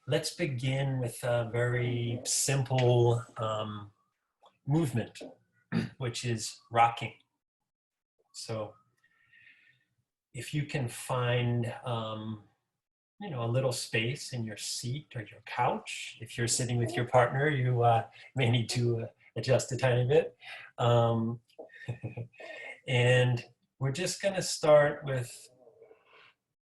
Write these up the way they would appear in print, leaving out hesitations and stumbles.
let's begin with a very simple movement, which is rocking. So if you can find, a little space in your seat or your couch. If you're sitting with your partner, you may need to adjust a tiny bit. Um, and we're just going to start with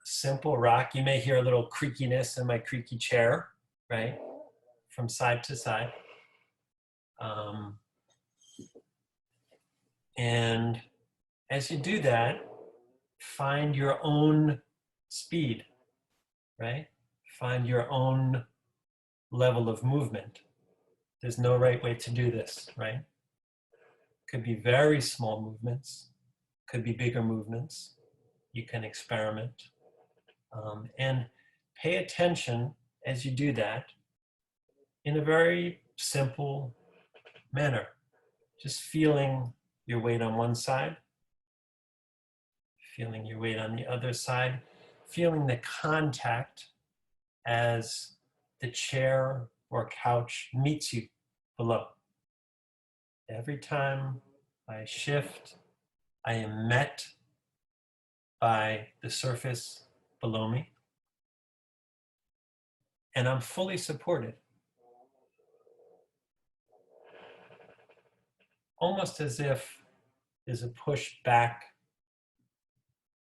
simple rock. You may hear a little creakiness in my creaky chair, right? From side to side. And as you do that, find your own speed, right? Find your own level of movement. There's no right way to do this, right? Could be very small movements, could be bigger movements. You can experiment. And pay attention as you do that in a very simple manner. Just feeling your weight on one side, feeling your weight on the other side, feeling the contact as the chair or couch meets you below. Every time I shift, I am met by the surface below me, and I'm fully supported. Almost as if there's a push back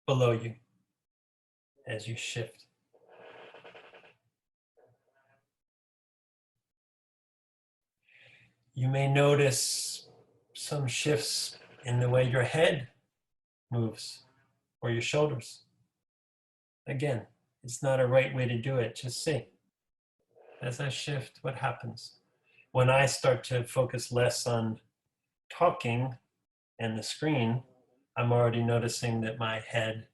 below you as you shift. You may notice some shifts in the way your head moves or your shoulders. Again, it's not a right way to do it. Just see. As I shift, what happens? When I start to focus less on talking and the screen, I'm already noticing that my head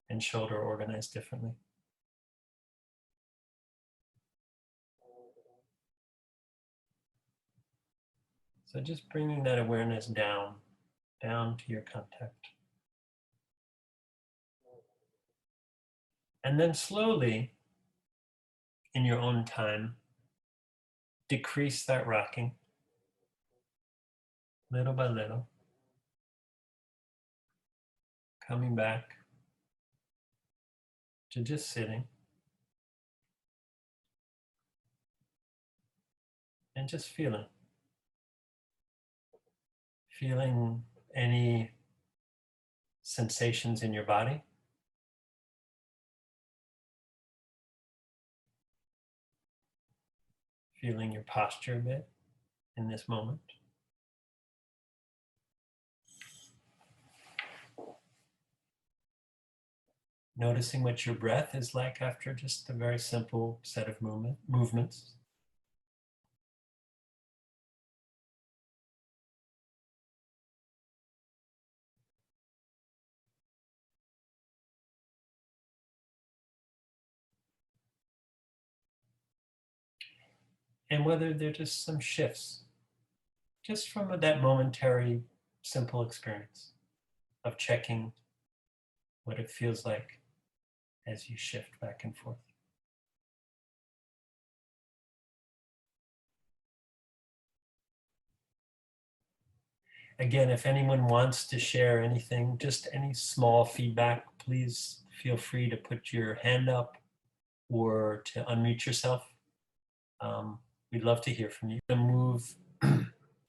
and shoulder are organized differently. So just bringing that awareness down to your contact. And then slowly, in your own time, decrease that rocking little by little, coming back to just sitting and just feeling any sensations in your body. Feeling your posture a bit in this moment. Noticing what your breath is like after just a very simple set of movements. And whether they're just some shifts, just from that momentary, simple experience of checking what it feels like as you shift back and forth. Again, if anyone wants to share anything, just any small feedback, please feel free to put your hand up or to unmute yourself. We'd love to hear from you. We'll move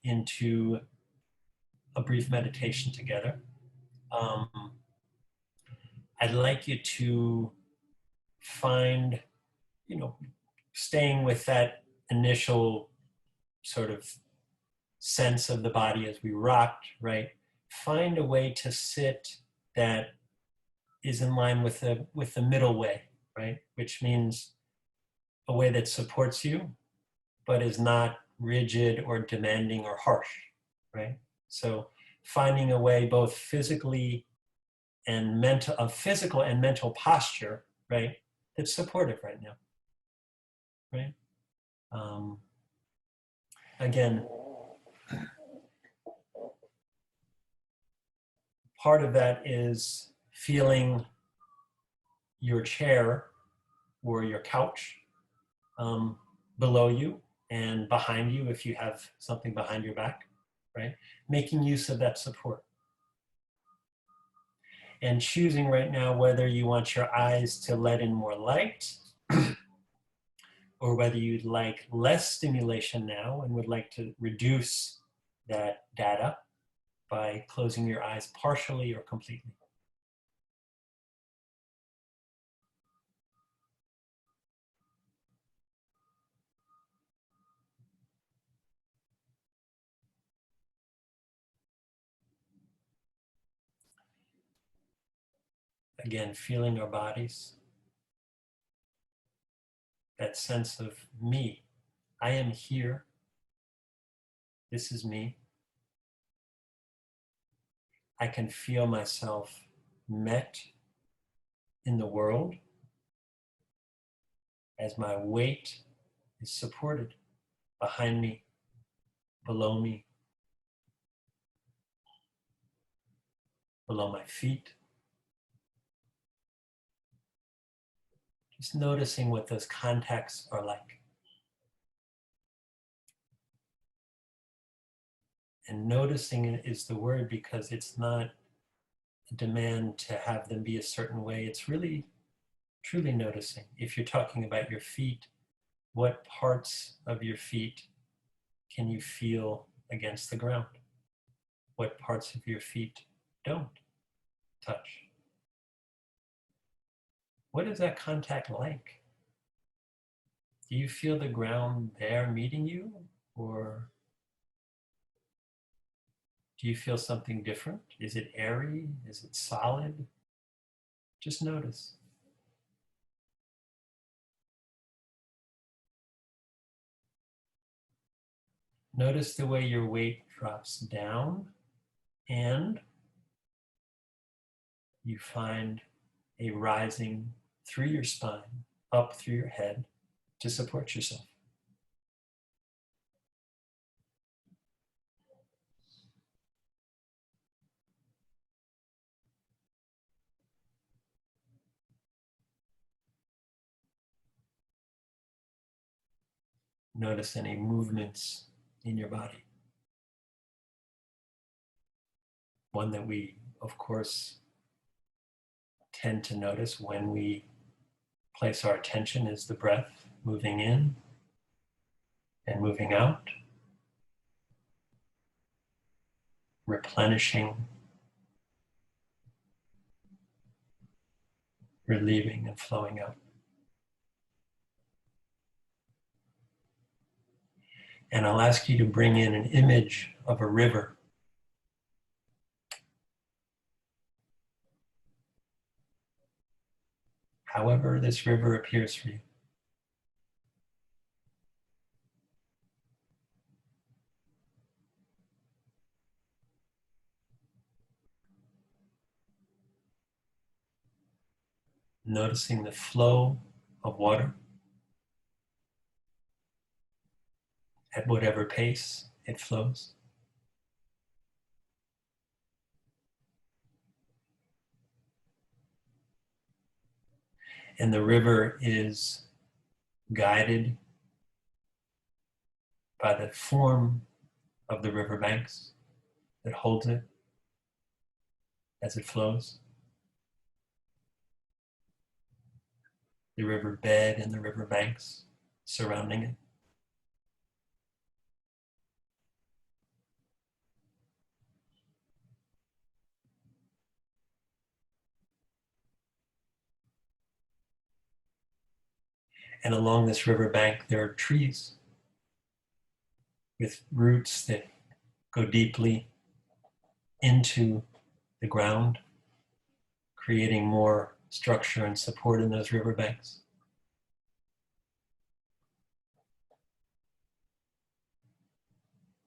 into a brief meditation together. I'd like you to find, staying with that initial sort of sense of the body as we rocked, right? Find a way to sit that is in line with the middle way, right? Which means a way that supports you, but is not rigid or demanding or harsh, right? So finding a way both physically and physical and mental posture, right? That's supportive right now, right? Again, part of that is feeling your chair or your couch um, below you and behind you if you have something behind your back, right? Making use of that support. And choosing right now whether you want your eyes to let in more light or whether you'd like less stimulation now and would like to reduce that data by closing your eyes partially or completely. Again, feeling our bodies, that sense of me. I am here. This is me. I can feel myself met in the world as my weight is supported behind me, below me, below my feet. Just noticing what those contacts are like. And noticing it is the word because it's not a demand to have them be a certain way. It's really, truly noticing. If you're talking about your feet, what parts of your feet can you feel against the ground? What parts of your feet don't touch? What is that contact like? Do you feel the ground there meeting you, or do you feel something different? Is it airy? Is it solid? Just notice. Notice the way your weight drops down and you find a rising through your spine, up through your head to support yourself. Notice any movements in your body. One that we, of course, tend to notice when we place our attention is the breath moving in and moving out, replenishing, relieving, and flowing out. And I'll ask you to bring in an image of a river. However this river appears for you. Noticing the flow of water at whatever pace it flows. And the river is guided by the form of the riverbanks that holds it as it flows. The river bed and the riverbanks surrounding it. And along this riverbank, there are trees with roots that go deeply into the ground, creating more structure and support in those riverbanks.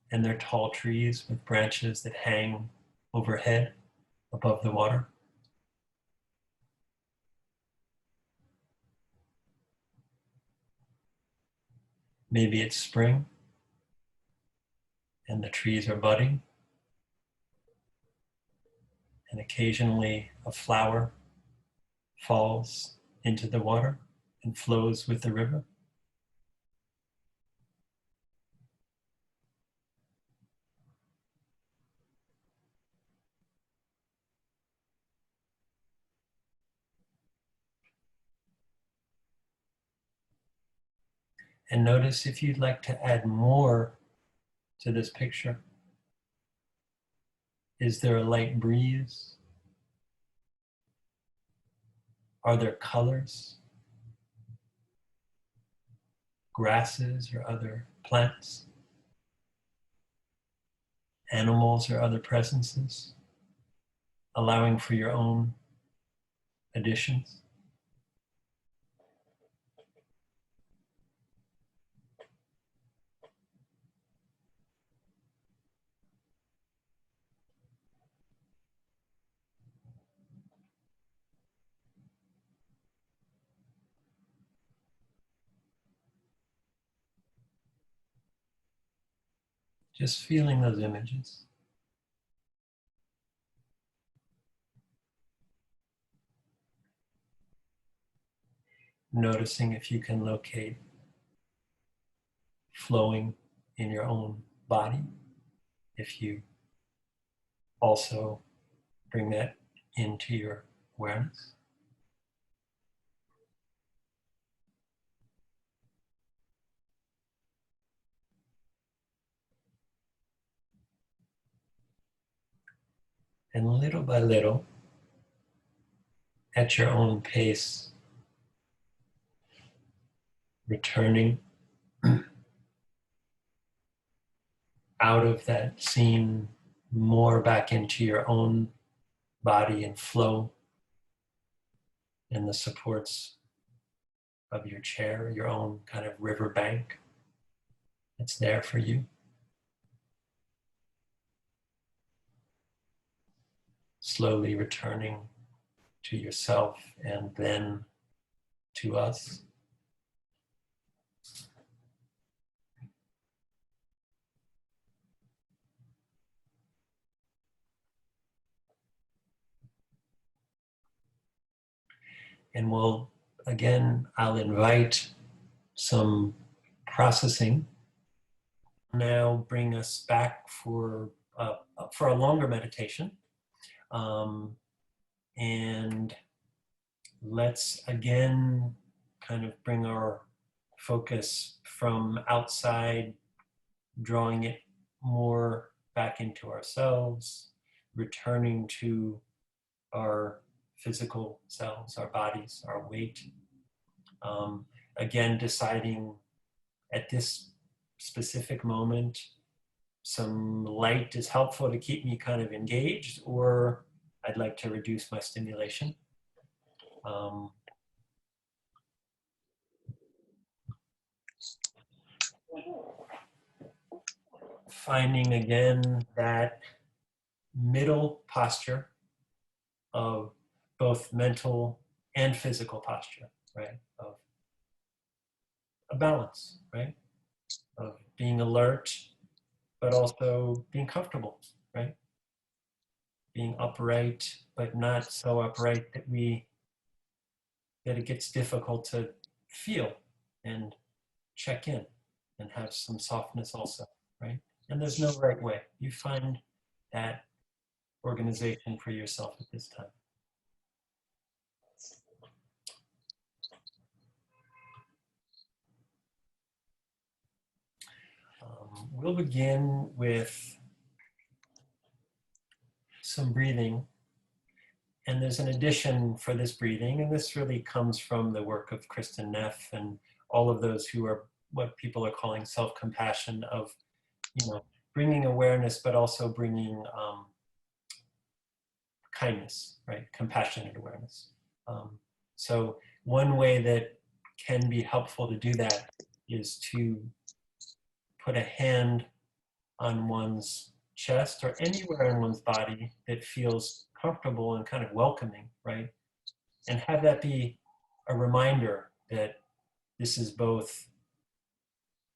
And they're tall trees with branches that hang overhead above the water. Maybe it's spring and the trees are budding, and occasionally a flower falls into the water and flows with the river. And notice if you'd like to add more to this picture. Is there a light breeze? Are there colors? Grasses or other plants? Animals or other presences? Allowing for your own additions? Just feeling those images. Noticing if you can locate flowing in your own body. If you also bring that into your awareness. And little by little, at your own pace, returning out of that scene more back into your own body and flow and the supports of your chair, your own kind of river bank that's there for you. Slowly returning to yourself and then to us. And I'll invite some processing. Now bring us back for a longer meditation. And let's again kind of bring our focus from outside, drawing it more back into ourselves, returning to our physical selves, our bodies, our weight. Again, deciding at this specific moment, some light is helpful to keep me kind of engaged, or I'd like to reduce my stimulation. Finding again that middle posture of both mental and physical posture, right? Of a balance, right? Of being alert, but also being comfortable, right? Being upright, but not so upright that it gets difficult to feel and check in and have some softness also, right? And there's no right way. You find that organization for yourself at this time. We'll begin with some breathing. And there's an addition for this breathing, and this really comes from the work of Kristen Neff and all of those who are what people are calling self-compassion, of, bringing awareness, but also bringing kindness, right? Compassionate awareness. So one way that can be helpful to do that is to put a hand on one's chest or anywhere in one's body that feels comfortable and kind of welcoming, right? And have that be a reminder that this is both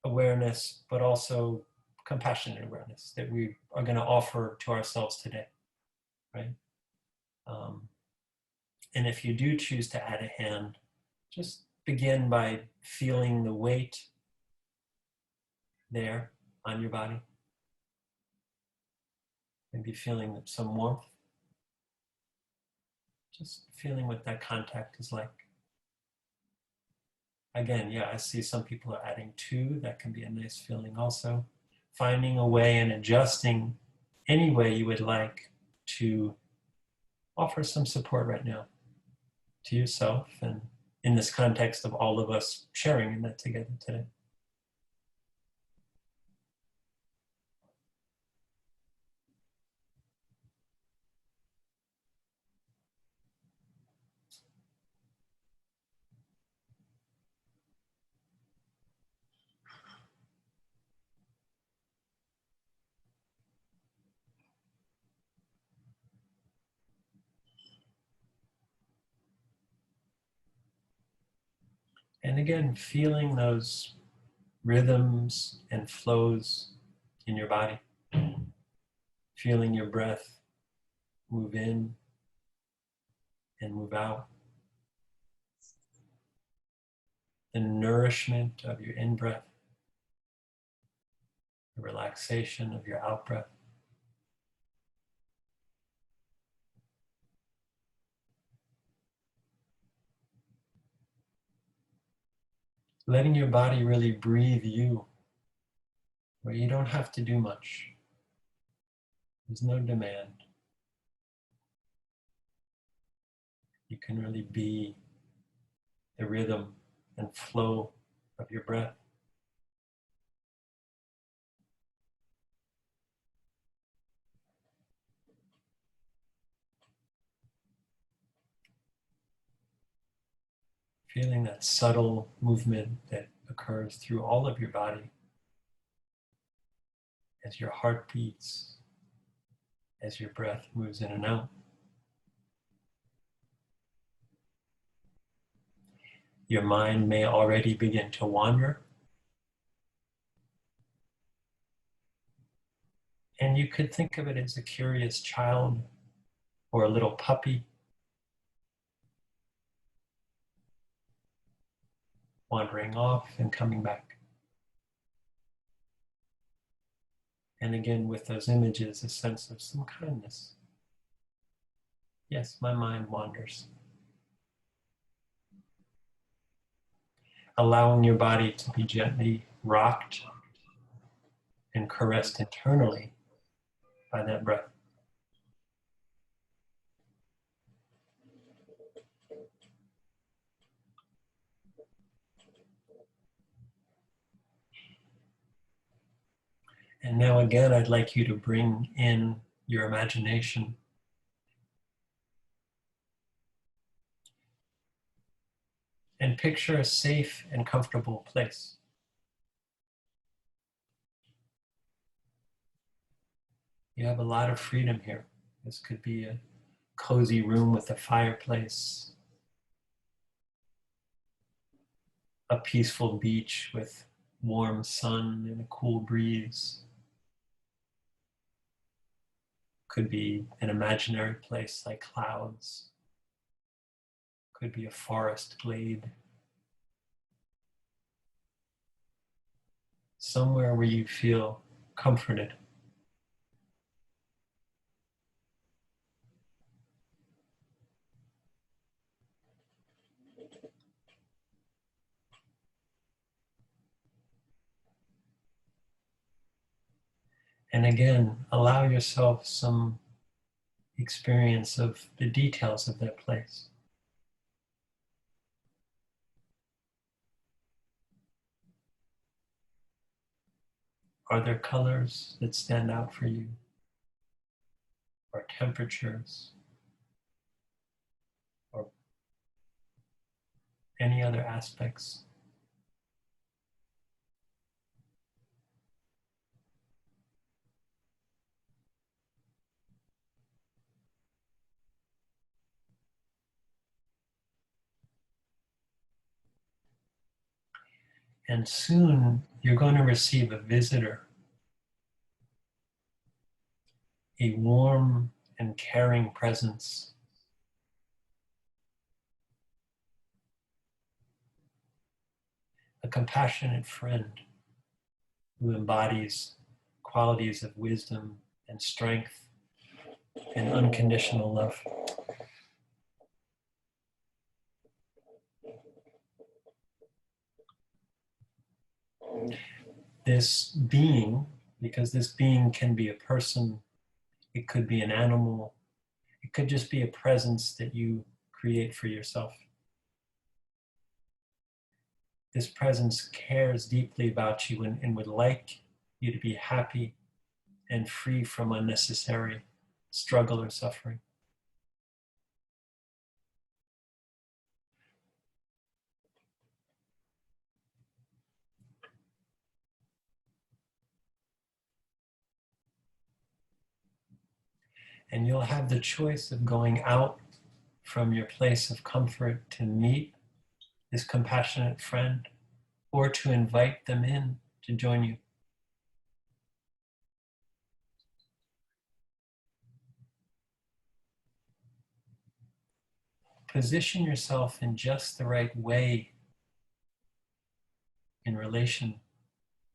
awareness, but also compassionate awareness that we are going to offer to ourselves today, right? And if you do choose to add a hand, just begin by feeling the weight there on your body. Maybe feeling some warmth. Just feeling what that contact is like. Again, yeah, I see some people are adding 2. That can be a nice feeling also. Finding a way and adjusting any way you would like to offer some support right now to yourself, and in this context of all of us sharing in that together today. And again, feeling those rhythms and flows in your body. Feeling your breath move in and move out. The nourishment of your in-breath. The relaxation of your out-breath. Letting your body really breathe you, where you don't have to do much. There's no demand. You can really be the rhythm and flow of your breath. Feeling that subtle movement that occurs through all of your body as your heart beats, as your breath moves in and out. Your mind may already begin to wander, and you could think of it as a curious child or a little puppy wandering off and coming back. And again, with those images, a sense of some kindness. Yes, my mind wanders. Allowing your body to be gently rocked and caressed internally by that breath. And now again, I'd like you to bring in your imagination. And picture a safe and comfortable place. You have a lot of freedom here. This could be a cozy room with a fireplace, a peaceful beach with warm sun and a cool breeze. Could be an imaginary place like clouds. Could be a forest glade. Somewhere where you feel comforted. And again, allow yourself some experience of the details of that place. Are there colors that stand out for you? Or temperatures? Or any other aspects? And soon you're going to receive a visitor, a warm and caring presence. A compassionate friend who embodies qualities of wisdom and strength and unconditional love. This being, because this being can be a person, it could be an animal, it could just be a presence that you create for yourself. This presence cares deeply about you and would like you to be happy and free from unnecessary struggle or suffering. And you'll have the choice of going out from your place of comfort to meet this compassionate friend, or to invite them in to join you. Position yourself in just the right way in relation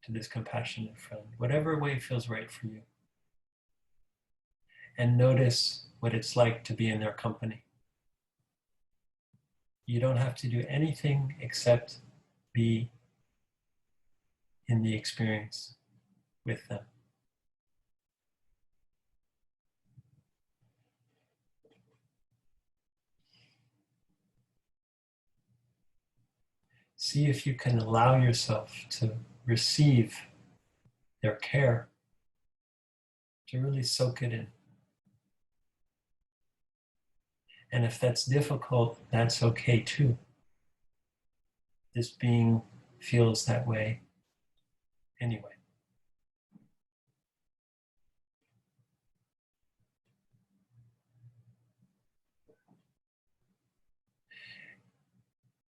to this compassionate friend, whatever way feels right for you. And notice what it's like to be in their company. You don't have to do anything except be in the experience with them. See if you can allow yourself to receive their care, to really soak it in. And if that's difficult, that's okay too. This being feels that way anyway.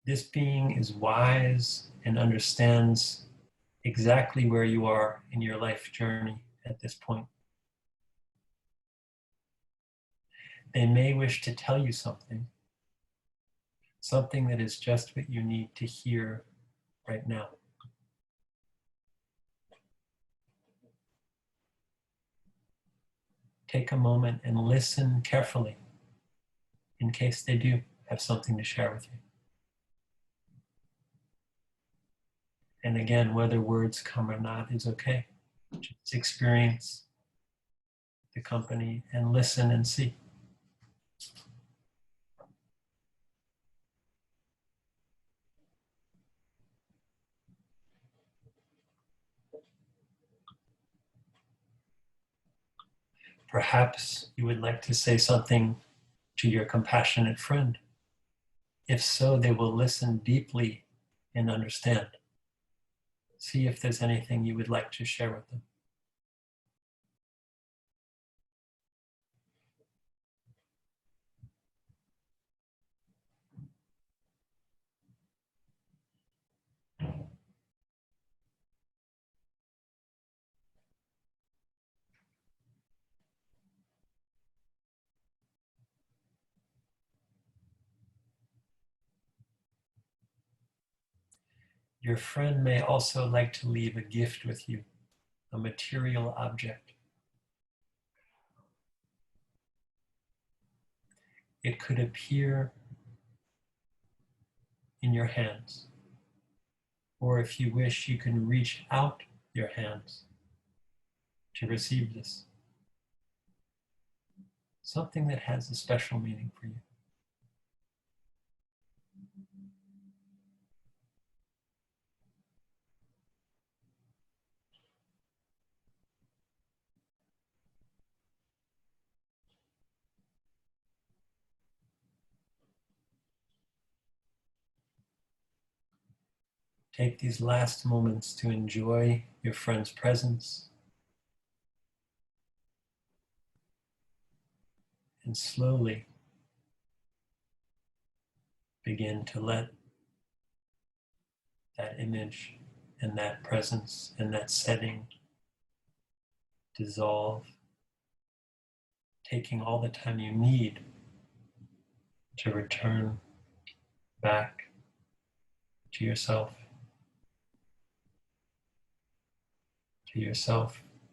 This being is wise and understands exactly where you are in your life journey at this point. They may wish to tell you something that is just what you need to hear right now. Take a moment and listen carefully in case they do have something to share with you. And again, whether words come or not is okay. Just experience the company and listen and see. Perhaps you would like to say something to your compassionate friend. If so, they will listen deeply and understand. See if there's anything you would like to share with them. Your friend may also like to leave a gift with you, a material object. It could appear in your hands, or if you wish, you can reach out your hands to receive this. Something that has a special meaning for you. Take these last moments to enjoy your friend's presence and slowly begin to let that image and that presence and that setting dissolve, taking all the time you need to return back to yourself,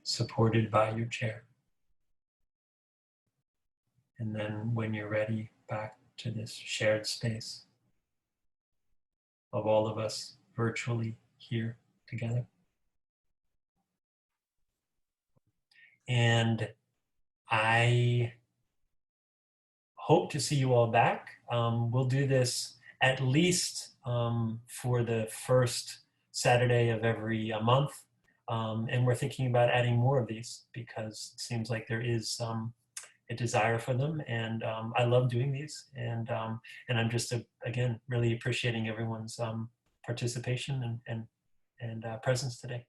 supported by your chair. And then when you're ready, back to this shared space of all of us virtually here together. And I hope to see you all back. We'll do this at least for the first Saturday of every month. And we're thinking about adding more of these because it seems like there is a desire for them. And I love doing these. And I'm just, again, really appreciating everyone's participation and presence today.